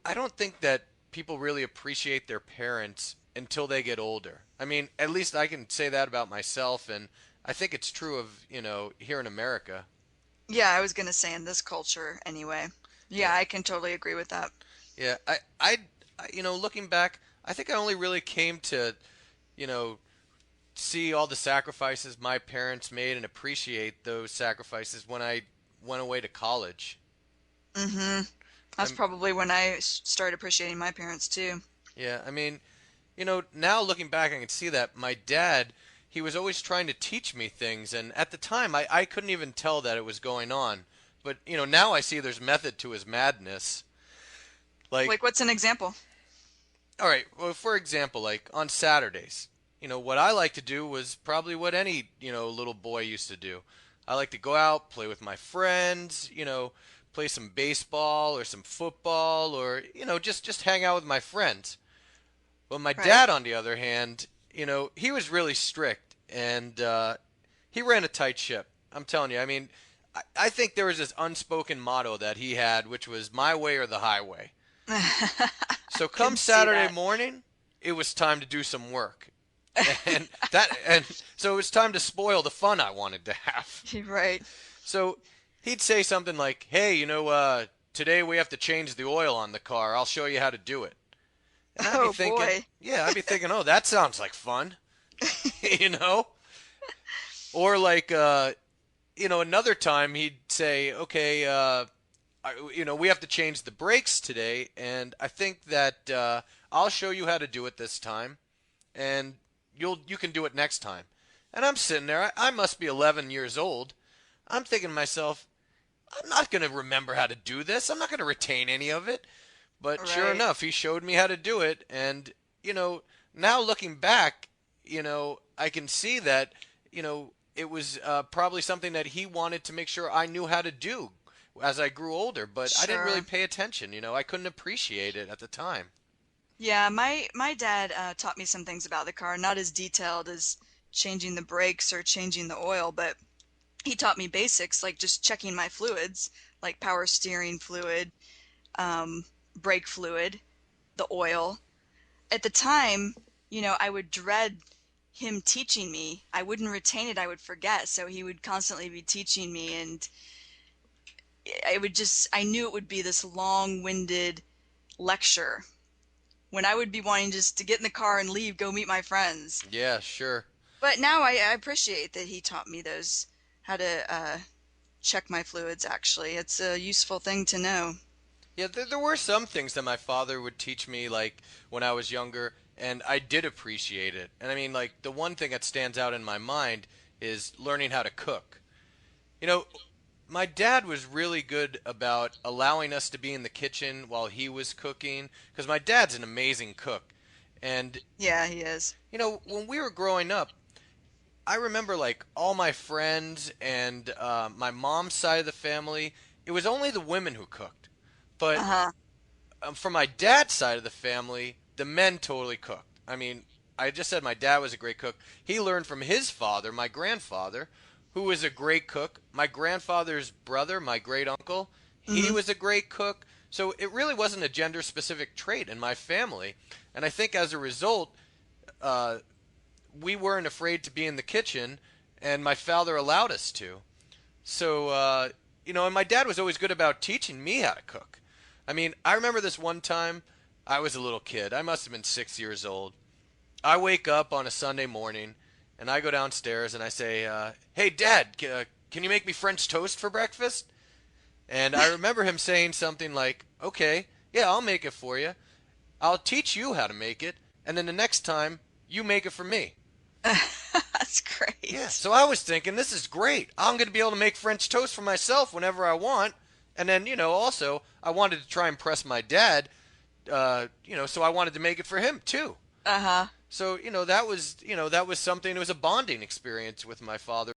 I don't think that people really appreciate their parents until they get older. I mean, at least I can say that about myself, and I think it's true of, here in America. Yeah, I was gonna say in this culture anyway. Yeah. Yeah, I can totally agree with that. Yeah, looking back, I think I only really came to, you know, see all the sacrifices my parents made and appreciate those sacrifices when I went away to college. Mm-hmm. That's I'm, probably when I started appreciating my parents too. yeah, I mean, now looking back, I can see that my dad, he was always trying to teach me things, and at the time, I couldn't even tell that it was going on. But, now I see there's method to his madness. Like, Like, what's an example? all right, well, for example, like on Saturdays, what I like to do was probably what any, little boy used to do. I like to go out, play with my friends, play some baseball or some football or, just hang out with my friends. But my Right? dad, on the other hand, he was really strict and he ran a tight ship. I'm telling you, I mean, I think there was this unspoken motto that he had, which was my way or the highway. So come Can see Saturday that. morning, it was time to do some work. And so it was time to spoil the fun I wanted to have. Right. So he'd say something like, "Hey, today we have to change the oil on the car. I'll show you how to do it." And I'd be Oh thinking, boy. yeah, I'd be thinking, "Oh, that sounds like fun." you know? Or like another time he'd say, "Okay, we have to change the brakes today, and I think that I'll show you how to do it this time, and you can do it next time." And I'm sitting there. I must be 11 years old. I'm thinking to myself, I'm not going to remember how to do this. I'm not going to retain any of it. But sure Right. enough, he showed me how to do it, and now looking back, I can see that it was probably something that he wanted to make sure I knew how to do as I grew older, but I didn't really Sure. pay attention. I couldn't appreciate it at the time. Yeah, my dad taught me some things about the car, not as detailed as changing the brakes or changing the oil, but he taught me basics like just checking my fluids, like power steering fluid, um, brake fluid, the oil. At the time, I would dread him teaching me. I wouldn't retain it, I would forget. So he would constantly be teaching me, and I knew it would be this long-winded lecture when I would be wanting just to get in the car and leave, go meet my friends. Yeah, sure. But now I appreciate that he taught me those, how to check my fluids, actually. It's a useful thing to know. Yeah, there were some things that my father would teach me, like when I was younger, and I did appreciate it. And I mean, like, the one thing that stands out in my mind is learning how to cook. You know, my dad was really good about allowing us to be in the kitchen while he was cooking, because my dad's an amazing cook. And, Yeah, he is. when we were growing up, I remember like all my friends and my mom's side of the family, it was only the women who cooked. But Uh-huh. from my dad's side of the family, the men totally cooked. I mean, I just said my dad was a great cook. He learned from his father, my grandfather, who was a great cook. My grandfather's brother, my great uncle, he Hmm. was a great cook. So it really wasn't a gender specific trait in my family. And I think as a result, uh, we weren't afraid to be in the kitchen, and my father allowed us to. So, and my dad was always good about teaching me how to cook. I mean, I remember this one time I was a little kid. I must have been 6 years old. I wake up on a Sunday morning and I go downstairs and I say, "Hey, Dad, can you make me French toast for breakfast?" And I remember him saying something like, "Okay, yeah, I'll make it for you. I'll teach you how to make it, and then the next time you make it for me." That's Yeah, great. so I was thinking, this is great. I'm going to be able to make French toast for myself whenever I want. And then, also, I wanted to try and impress my dad, so I wanted to make it for him too. Uh-huh. So, that was something, it was a bonding experience with my father.